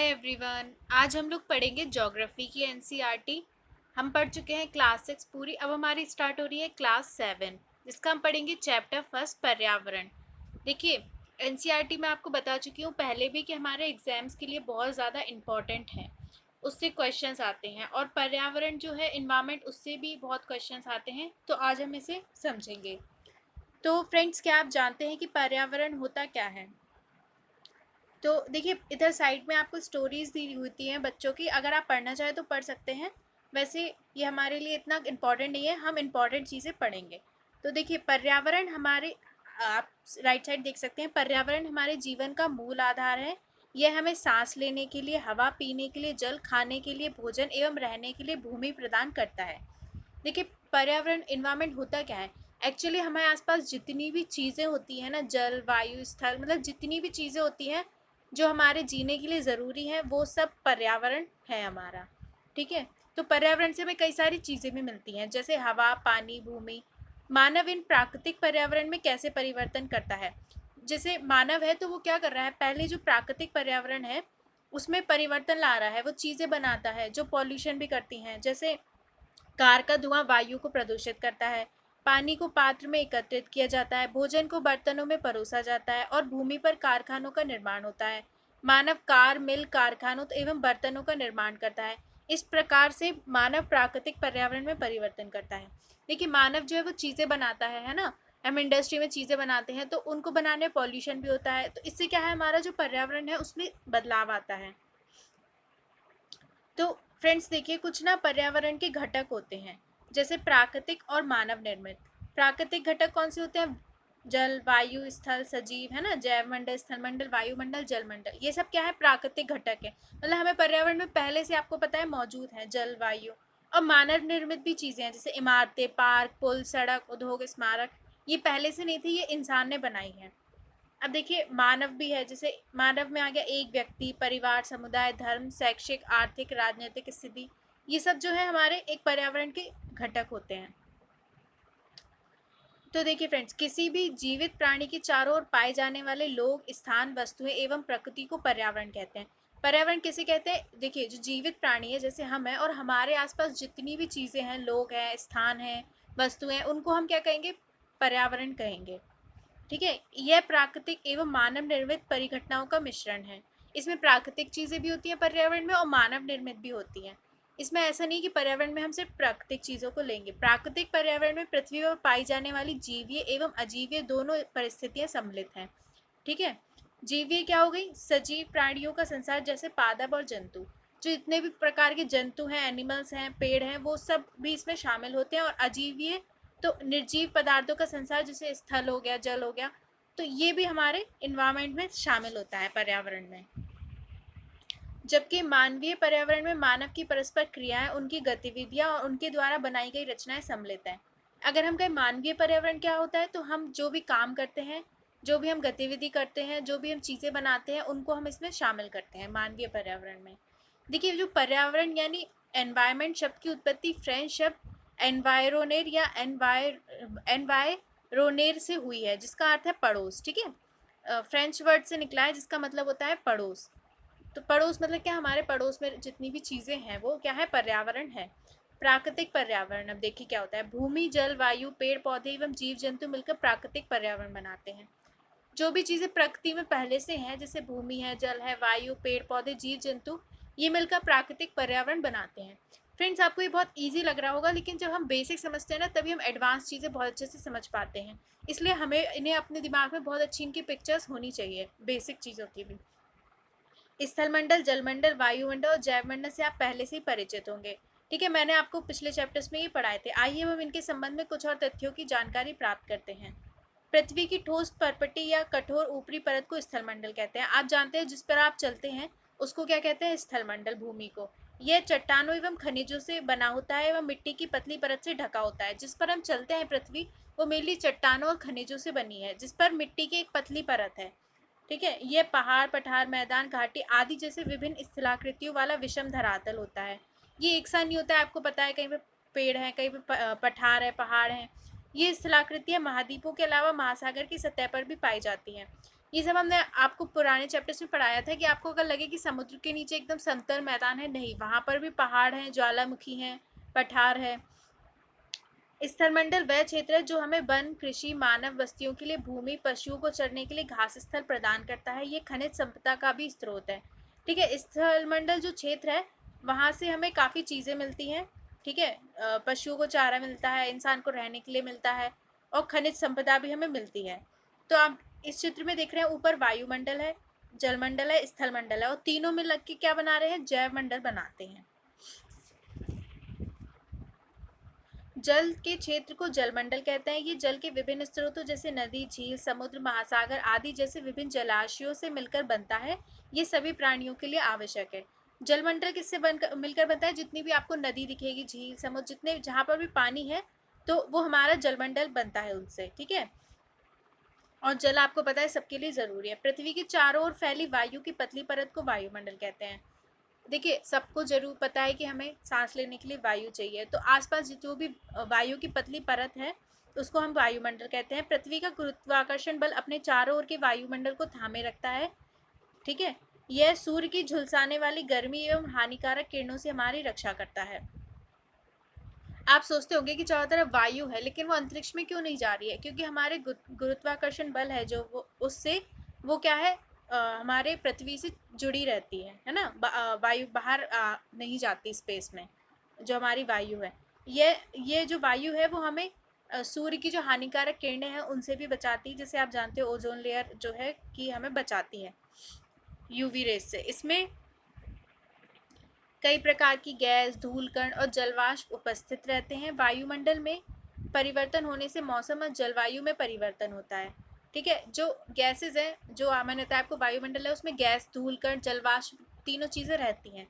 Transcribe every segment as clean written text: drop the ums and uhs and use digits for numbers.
Everyone, आज हम लोग पढ़ेंगे ज्योग्राफी की एनसीईआरटी। हम पढ़ चुके हैं क्लास 6 पूरी। अब हमारी स्टार्ट हो रही है क्लास 7, जिसका हम पढ़ेंगे चैप्टर फर्स्ट पर्यावरण। देखिए, एनसीईआरटी में आपको बता चुकी हूँ पहले भी कि हमारे एग्जाम्स के लिए बहुत ज़्यादा इम्पॉर्टेंट है, उससे क्वेश्चंस आते हैं। और पर्यावरण जो है इन्वायरमेंट, उससे भी बहुत क्वेश्चंस आते हैं, तो आज हम इसे समझेंगे। तो फ्रेंड्स, क्या आप जानते हैं कि पर्यावरण होता क्या है? तो देखिए, इधर साइड में आपको स्टोरीज दी होती हैं बच्चों की, अगर आप पढ़ना चाहें तो पढ़ सकते हैं। वैसे ये हमारे लिए इतना इम्पोर्टेंट नहीं है, हम इम्पोर्टेंट चीज़ें पढ़ेंगे। तो देखिए, पर्यावरण हमारे, आप राइट साइड देख सकते हैं, पर्यावरण हमारे जीवन का मूल आधार है। यह हमें सांस लेने के लिए, हवा पीने के लिए, जल खाने के लिए, भोजन एवं रहने के लिए भूमि प्रदान करता है। देखिए, पर्यावरण इन्वायरमेंट होता क्या है? एक्चुअली हमारे आसपास जितनी भी चीज़ें होती हैं ना, जल वायु स्थल, मतलब जितनी भी चीज़ें होती हैं जो हमारे जीने के लिए ज़रूरी है, वो सब पर्यावरण है हमारा। ठीक है, तो पर्यावरण से हमें कई सारी चीज़ें भी मिलती हैं, जैसे हवा, पानी, भूमि। मानव इन प्राकृतिक पर्यावरण में कैसे परिवर्तन करता है? जैसे मानव है तो वो क्या कर रहा है, पहले जो प्राकृतिक पर्यावरण है उसमें परिवर्तन ला रहा है, वो चीज़ें बनाता है जो पॉल्यूशन भी करती हैं। जैसे कार का धुआं वायु को प्रदूषित करता है, पानी को पात्र में एकत्रित किया जाता है, भोजन को बर्तनों में परोसा जाता है और भूमि पर कारखानों का निर्माण होता है। मानव कार, मिल, कारखानों एवं बर्तनों का निर्माण करता है। इस प्रकार से मानव प्राकृतिक पर्यावरण में परिवर्तन करता है। देखिए, मानव जो है वो चीज़ें बनाता है ना, हम इंडस्ट्री में चीज़ें बनाते हैं तो उनको बनाने में पॉल्यूशन भी होता है, तो इससे क्या है, हमारा जो पर्यावरण है उसमें बदलाव आता है। तो फ्रेंड्स देखिए, कुछ ना पर्यावरण के घटक होते हैं, जैसे प्राकृतिक और मानव निर्मित। प्राकृतिक घटक कौन से होते हैं? जल, वायु, स्थल, सजीव, है ना, जैव मंडल, स्थल मंडल, वायुमंडल, जल मंडल, ये सब क्या है, प्राकृतिक घटक है। मतलब हमें पर्यावरण में पहले से, आपको पता है, मौजूद है जल, वायु। और मानव निर्मित भी चीजें हैं, जैसे इमारतें, पार्क, पुल, सड़क, उद्योग, स्मारक। ये पहले से नहीं थी, ये इंसान ने बनाई है। अब देखिए, मानव भी है, जैसे मानव में आ गया एक व्यक्ति, परिवार, समुदाय, धर्म, शैक्षिक, आर्थिक, राजनीतिक स्थिति। ये सब जो है हमारे एक पर्यावरण के घटक होते हैं। तो देखिए फ्रेंड्स, किसी भी जीवित प्राणी के चारों ओर पाए जाने वाले लोग, स्थान, वस्तुएं एवं प्रकृति को पर्यावरण कहते हैं। पर्यावरण किसे कहते हैं? देखिए, जो जीवित प्राणी है, जैसे हम हैं, और हमारे आसपास जितनी भी चीजें हैं, लोग हैं, स्थान हैं, वस्तुएं हैं, उनको हम क्या कहेंगे? पर्यावरण कहेंगे। ठीक है, यह प्राकृतिक एवं मानव निर्मित परिघटनाओं का मिश्रण है। इसमें प्राकृतिक चीजें भी होती हैं पर्यावरण में, और मानव निर्मित भी होती हैं। इसमें ऐसा नहीं कि पर्यावरण में हम सिर्फ प्राकृतिक चीजों को लेंगे। प्राकृतिक पर्यावरण में पृथ्वी पर पाई जाने वाली जीवीय एवं अजीवीय दोनों परिस्थितियां सम्मिलित हैं। ठीक है, जीवीय क्या हो गई? सजीव प्राणियों का संसार, जैसे पादप और जंतु। जो जितने भी प्रकार के जंतु हैं, एनिमल्स हैं, पेड़ हैं, वो सब भी इसमें शामिल होते हैं। और अजीवीय तो निर्जीव पदार्थों का संसार, जैसे स्थल हो गया, जल हो गया, तो ये भी हमारे इन्वायरमेंट में शामिल होता है, पर्यावरण में। जबकि मानवीय पर्यावरण में मानव की परस्पर क्रियाएं, उनकी गतिविधियां और उनके द्वारा बनाई गई रचनाएं सम्मिलित हैं। अगर हम कहें मानवीय पर्यावरण क्या होता है, तो हम जो भी काम करते हैं, जो भी हम गतिविधि करते हैं, जो भी हम चीज़ें बनाते हैं, उनको हम इसमें शामिल करते हैं मानवीय पर्यावरण में। देखिए, जो पर्यावरण यानी एनवायरमेंट शब्द की उत्पत्ति फ्रेंच शब्द एनवायरोनेर या एनवायरोनेर से हुई है, जिसका अर्थ है पड़ोस। ठीक है, फ्रेंच वर्ड से निकला है, जिसका मतलब होता है पड़ोस। तो पड़ोस मतलब क्या, हमारे पड़ोस में जितनी भी चीज़ें हैं वो क्या है, पर्यावरण है। प्राकृतिक पर्यावरण, अब देखिए क्या होता है। भूमि, जल, वायु, पेड़ पौधे एवं जीव जंतु मिलकर प्राकृतिक पर्यावरण बनाते हैं। जो भी चीज़ें प्रकृति में पहले से हैं, जैसे भूमि है, जल है, वायु, पेड़ पौधे, जीव जंतु, ये मिलकर प्राकृतिक पर्यावरण बनाते हैं। फ्रेंड्स, आपको ये बहुत ईजी लग रहा होगा, लेकिन जब हम बेसिक समझते हैं ना, तभी हम एडवांस चीज़ें बहुत अच्छे से समझ पाते हैं। इसलिए हमें इन्हें अपने दिमाग में बहुत अच्छी इनकी पिक्चर्स होनी चाहिए, बेसिक चीज़ों की भी। स्थलमंडल, जलमंडल, वायुमंडल और जैवमंडल से आप पहले से ही परिचित होंगे। ठीक है, मैंने आपको पिछले चैप्टर्स में ये पढ़ाए थे। आइए हम इनके संबंध में कुछ और तथ्यों की जानकारी प्राप्त करते हैं। पृथ्वी की ठोस परपटी या कठोर ऊपरी परत को स्थलमंडल कहते हैं। आप जानते हैं, जिस पर आप चलते हैं उसको क्या कहते हैं? स्थलमंडल, भूमि को। यह चट्टानों एवं खनिजों से बना होता है एवं मिट्टी की पतली परत से ढका होता है। जिस पर हम चलते हैं पृथ्वी, वो मेनली चट्टानों और खनिजों से बनी है, जिस पर मिट्टी की एक पतली परत है। ठीक है, ये पहाड़, पठार, मैदान, घाटी आदि जैसे विभिन्न स्थलाकृतियों वाला विषम धरातल होता है। ये एक सा नहीं होता है, आपको पता है, कहीं पे पेड़ है, कहीं पे पठार है, पहाड़ है। ये स्थलाकृतियां महाद्वीपों के अलावा महासागर की सतह पर भी पाई जाती हैं। ये सब हमने आपको पुराने चैप्टर्स में पढ़ाया था कि आपको अगर लगे कि समुद्र के नीचे एकदम समतल मैदान है, नहीं, वहाँ पर भी पहाड़ हैं, ज्वालामुखी हैं, पठार है। स्थलमंडल वह क्षेत्र है जो हमें वन, कृषि, मानव बस्तियों के लिए भूमि, पशुओं को चरने के लिए घास स्थल प्रदान करता है। ये खनिज संपदा का भी स्रोत है। ठीक है, स्थलमंडल जो क्षेत्र है वहाँ से हमें काफ़ी चीज़ें मिलती हैं। ठीक है, पशुओं को चारा मिलता है, इंसान को रहने के लिए मिलता है, और खनिज संपदा भी हमें मिलती है। तो आप इस चित्र में देख रहे हैं, ऊपर वायुमंडल है, जलमंडल है, स्थलमंडल है, और तीनों में लग के क्या बना रहे हैं, जैव मंडल बनाते हैं। जल के क्षेत्र को जलमंडल कहते हैं। ये जल के विभिन्न स्रोतों जैसे नदी, झील, समुद्र, महासागर आदि जैसे विभिन्न जलाशयों से मिलकर बनता है। ये सभी प्राणियों के लिए आवश्यक है। जलमंडल किससे बनकर मिलकर बनता है? जितनी भी आपको नदी दिखेगी, झील, समुद्र, जितने जहाँ पर भी पानी है, तो वो हमारा जलमंडल बनता है उनसे। ठीक है, और जल आपको पता है सबके लिए जरूरी है। पृथ्वी के चारों ओर फैली वायु की पतली परत को वायुमंडल कहते हैं। देखिए, सबको जरूर पता है कि हमें सांस लेने के लिए वायु चाहिए, तो आसपास जो भी वायु की पतली परत है उसको हम वायुमंडल कहते हैं। पृथ्वी का गुरुत्वाकर्षण बल अपने चारों ओर के वायुमंडल को थामे रखता है। ठीक है, यह सूर्य की झुलसाने वाली गर्मी एवं हानिकारक किरणों से हमारी रक्षा करता है। आप सोचते होंगे कि चारों तरफ वायु है, लेकिन वो अंतरिक्ष में क्यों नहीं जा रही है? क्योंकि हमारे गुरुत्वाकर्षण बल है जो उससे वो क्या है, हमारे पृथ्वी से जुड़ी रहती है ना। वायु बाहर नहीं जाती स्पेस में। जो हमारी वायु है, ये जो वायु है वो हमें सूर्य की जो हानिकारक किरणें हैं उनसे भी बचाती है। जैसे आप जानते हो, ओजोन लेयर जो है कि हमें बचाती है यूवी रेस से। इसमें कई प्रकार की गैस, धूल कण और जलवाष्प उपस्थित रहते हैं। वायुमंडल में परिवर्तन होने से मौसम और जलवायु में परिवर्तन होता है। ठीक है, जो गैसेज हैं, जो मैंने बताया आपको, वायुमंडल है उसमें गैस, धूल कण, जलवाष्प तीनों चीज़ें रहती हैं।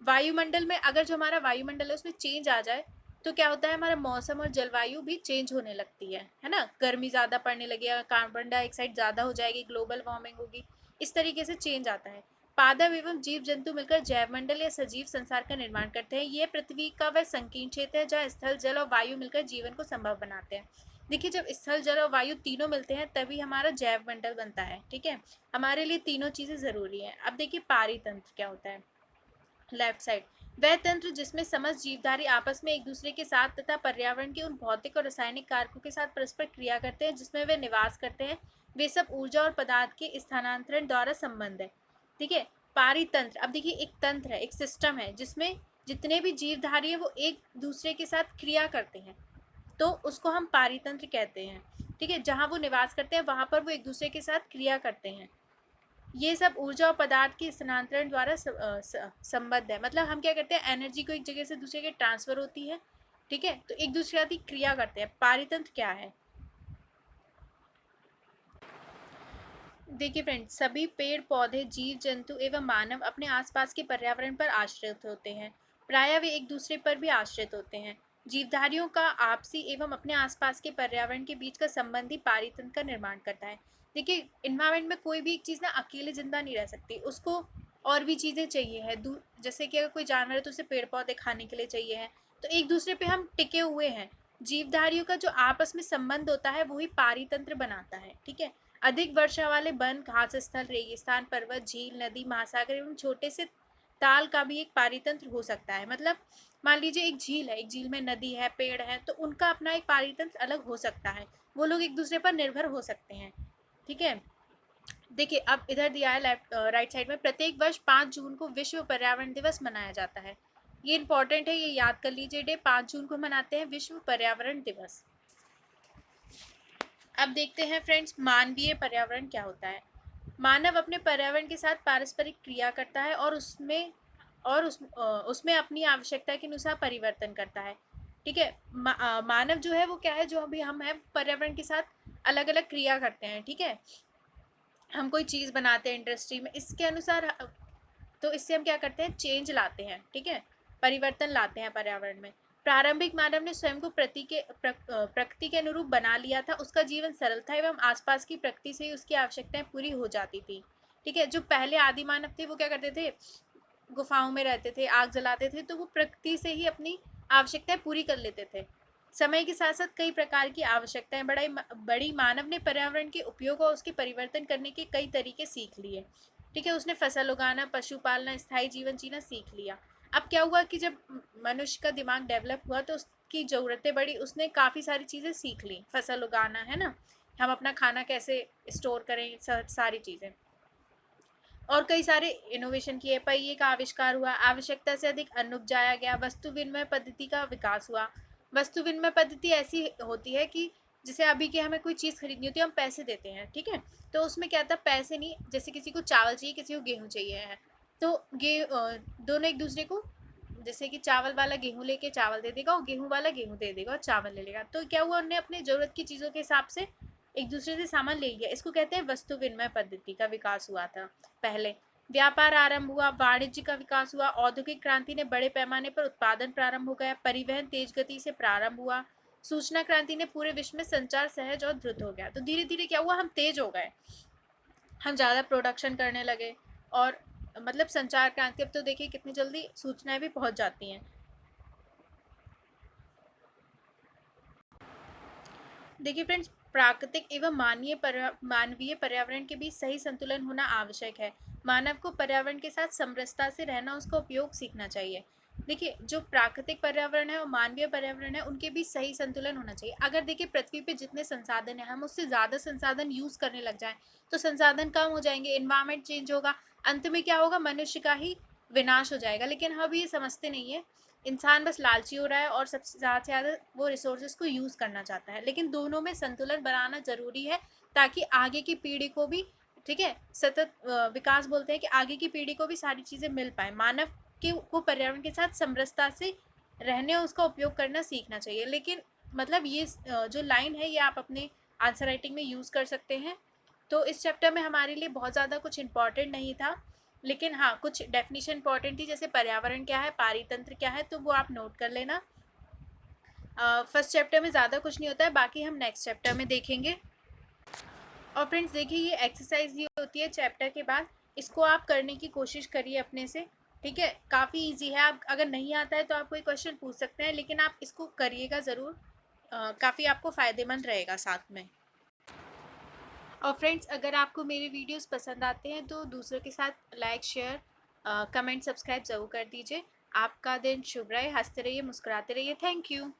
वायुमंडल में अगर जो हमारा वायुमंडल है उसमें चेंज आ जाए तो क्या होता है, हमारा मौसम और जलवायु भी चेंज होने लगती है ना। गर्मी ज़्यादा पड़ने लगेगा, कार्बन डाइऑक्साइड ज़्यादा हो जाएगी, ग्लोबल वार्मिंग होगी, इस तरीके से चेंज आता है। पादप एवं जीव जंतु मिलकर जैवमंडल या सजीव संसार का निर्माण करते हैं। ये पृथ्वी का वह संकीर्ण क्षेत्र है जहाँ स्थल, जल और वायु मिलकर जीवन को संभव बनाते हैं। देखिए, जब स्थल, जल और वायु तीनों मिलते हैं तभी हमारा जैव मंडल बनता है। ठीक है, हमारे लिए तीनों चीज़ें ज़रूरी हैं। अब देखिए पारितंत्र क्या होता है। लेफ्ट साइड, वह तंत्र जिसमें समस्त जीवधारी आपस में एक दूसरे के साथ तथा पर्यावरण के उन भौतिक और रासायनिक कारकों के साथ परस्पर क्रिया करते हैं जिसमें वे निवास करते हैं। वे सब ऊर्जा और पदार्थ के स्थानांतरण द्वारा संबंध है। ठीक है, पारितंत्र, अब देखिए एक तंत्र है, एक सिस्टम है जिसमें जितने भी जीवधारी है वो एक दूसरे के साथ क्रिया करते हैं, तो उसको हम पारितंत्र कहते हैं। ठीक है, जहाँ वो निवास करते हैं वहाँ पर वो एक दूसरे के साथ क्रिया करते हैं। ये सब ऊर्जा और पदार्थ के स्थानांतरण द्वारा संबद्ध है। मतलब हम क्या करते हैं, एनर्जी को एक जगह से दूसरे के ट्रांसफर होती है। ठीक है, तो एक दूसरे की क्रिया करते हैं। पारितंत्र क्या है? देखिए फ्रेंड्स, सभी पेड़ पौधे, जीव जंतु एवं मानव अपने आसपास के पर्यावरण पर आश्रित होते हैं। प्रायः वे एक दूसरे पर भी आश्रित होते हैं। जीवधारियों का आपसी एवं अपने आसपास के पर्यावरण के बीच का संबंध ही पारितंत्र का निर्माण करता है। देखिए, इन्वायरमेंट में कोई भी एक चीज़ ना अकेले जिंदा नहीं रह सकती, उसको और भी चीज़ें चाहिए है। जैसे कि अगर कोई जानवर है तो उसे पेड़ पौधे खाने के लिए चाहिए है, तो एक दूसरे पे हम टिके हुए हैं। जीवधारियों का जो आपस में संबंध होता है वही पारितंत्र बनाता है। ठीक है, अधिक वर्षा वाले वन, घास स्थल, रेगिस्तान, पर्वत, झील, नदी, महासागर एवं छोटे से ताल का भी एक पारितंत्र हो सकता है। मतलब मान लीजिए एक झील है, एक झील में नदी है, पेड़ है, तो उनका अपना एक पारितंत्र अलग हो सकता है। वो लोग एक दूसरे पर निर्भर हो सकते हैं। ठीक है, देखिए अब इधर दिया है लेफ्ट राइट साइड में, प्रत्येक वर्ष 5 जून को विश्व पर्यावरण दिवस मनाया जाता है। ये इंपॉर्टेंट है, ये याद कर लीजिए, डे 5 जून को मनाते हैं विश्व पर्यावरण दिवस। अब देखते हैं फ्रेंड्स, मानवीय पर्यावरण क्या होता है। मानव अपने पर्यावरण के साथ पारस्परिक क्रिया करता है और उसमें अपनी आवश्यकता के अनुसार परिवर्तन करता है। ठीक है, मानव जो है वो क्या है, जो अभी हम हैं पर्यावरण के साथ अलग अलग क्रिया करते हैं। ठीक है, हम कोई चीज़ बनाते हैं इंडस्ट्री में, इसके अनुसार तो इससे हम क्या करते हैं, चेंज लाते हैं। ठीक है, परिवर्तन लाते हैं पर्यावरण में। प्रारंभिक मानव ने स्वयं को प्रकृति के अनुरूप बना लिया था। उसका जीवन सरल था एवं आसपास की प्रकृति से ही उसकी आवश्यकताएं पूरी हो जाती थी। ठीक है, जो पहले आदि मानव थे वो क्या करते थे, गुफाओं में रहते थे, आग जलाते थे, तो वो प्रकृति से ही अपनी आवश्यकताएं पूरी कर लेते थे। समय के साथ साथ कई प्रकार की आवश्यकताएं बड़ी मानव ने पर्यावरण के उपयोग और उसके परिवर्तन करने के कई तरीके सीख लिए। ठीक है, उसने फसल उगाना, पशु पालना, स्थायी जीवन जीना सीख लिया। अब क्या हुआ कि जब मनुष्य का दिमाग डेवलप हुआ तो उसकी ज़रूरतें बढ़ी, उसने काफ़ी सारी चीज़ें सीख ली, फसल उगाना, है ना, हम अपना खाना कैसे स्टोर करें, सारी चीज़ें, और कई सारे इनोवेशन किए। पहिए का आविष्कार हुआ, आवश्यकता से अधिक अन्न उपजाया गया, वस्तु विनिमय पद्धति का विकास हुआ। वस्तु विनिमय पद्धति ऐसी होती है कि जैसे अभी के हमें कोई चीज़ खरीदनी होती है, हम पैसे देते हैं, ठीक है, तो उसमें क्या था, पैसे नहीं, जैसे किसी को चावल चाहिए, किसी को गेहूँ चाहिए है, तो दोनों एक दूसरे को, जैसे कि चावल वाला गेहूँ लेके चावल दे देगा और गेहूँ वाला गेहूँ दे देगा और चावल ले लेगा, तो क्या हुआ, उन्होंने अपने ज़रूरत की चीज़ों के हिसाब से एक दूसरे से सामान ले लिया। इसको कहते हैं वस्तु विनिमय पद्धति का विकास हुआ था पहले। व्यापार आरंभ हुआ, वाणिज्य का विकास हुआ, औद्योगिक क्रांति ने बड़े पैमाने पर उत्पादन प्रारंभ हो गया, परिवहन तेज गति से प्रारंभ हुआ, सूचना क्रांति ने पूरे विश्व में संचार सहज और द्रुत हो गया। तो धीरे धीरे क्या हुआ, हम तेज हो गए, हम ज़्यादा प्रोडक्शन करने लगे, और मतलब संचार क्रांति, अब तो देखिए कितनी जल्दी सूचनाएं भी पहुंच जाती हैं। देखिए फ्रेंड्स, प्राकृतिक एवं मानवीय पर्यावरण के बीच सही संतुलन होना आवश्यक है। मानव को पर्यावरण के साथ समरसता से रहना, उसका उपयोग सीखना चाहिए। देखिए, जो प्राकृतिक पर्यावरण है और मानवीय पर्यावरण है, उनके बीच सही संतुलन होना चाहिए। अगर देखिए पृथ्वी पे जितने संसाधन है, हम उससे ज़्यादा संसाधन यूज़ करने लग जाएं तो संसाधन कम हो जाएंगे, इन्वायरमेंट चेंज होगा, अंत में क्या होगा, मनुष्य का ही विनाश हो जाएगा। लेकिन हम ये समझते नहीं है, इंसान बस लालची हो रहा है और सबसे ज़्यादा से ज़्यादा वो रिसोर्सेज को यूज़ करना चाहता है। लेकिन दोनों में संतुलन बनाना ज़रूरी है, ताकि आगे की पीढ़ी को भी, ठीक है, सतत विकास बोलते हैं कि आगे की पीढ़ी को भी सारी चीज़ें मिल पाए। मानव के को पर्यावरण के साथ समरसता से रहने और उसका उपयोग करना सीखना चाहिए। लेकिन मतलब ये जो लाइन है, ये आप अपने आंसर राइटिंग में यूज़ कर सकते हैं। तो इस चैप्टर में हमारे लिए बहुत ज़्यादा कुछ इंपॉर्टेंट नहीं था, लेकिन हाँ, कुछ डेफिनेशन इंपॉर्टेंट थी, जैसे पर्यावरण क्या है, पारितंत्र क्या है, तो वो आप नोट कर लेना। फर्स्ट चैप्टर में ज़्यादा कुछ नहीं होता है, बाकी हम नेक्स्ट चैप्टर में देखेंगे। और फ्रेंड्स देखिए, ये एक्सरसाइज ये होती है चैप्टर के बाद, इसको आप करने की कोशिश करिए अपने से, ठीक है, काफ़ी इजी है। आप अगर नहीं आता है तो आप कोई क्वेश्चन पूछ सकते हैं, लेकिन आप इसको करिएगा ज़रूर, काफ़ी आपको फ़ायदेमंद रहेगा साथ में। और फ्रेंड्स, अगर आपको मेरे वीडियोस पसंद आते हैं तो दूसरों के साथ लाइक, शेयर, कमेंट, सब्सक्राइब ज़रूर कर दीजिए। आपका दिन शुभ रहे, हंसते रहिए, मुस्कुराते रहिए। Thank you.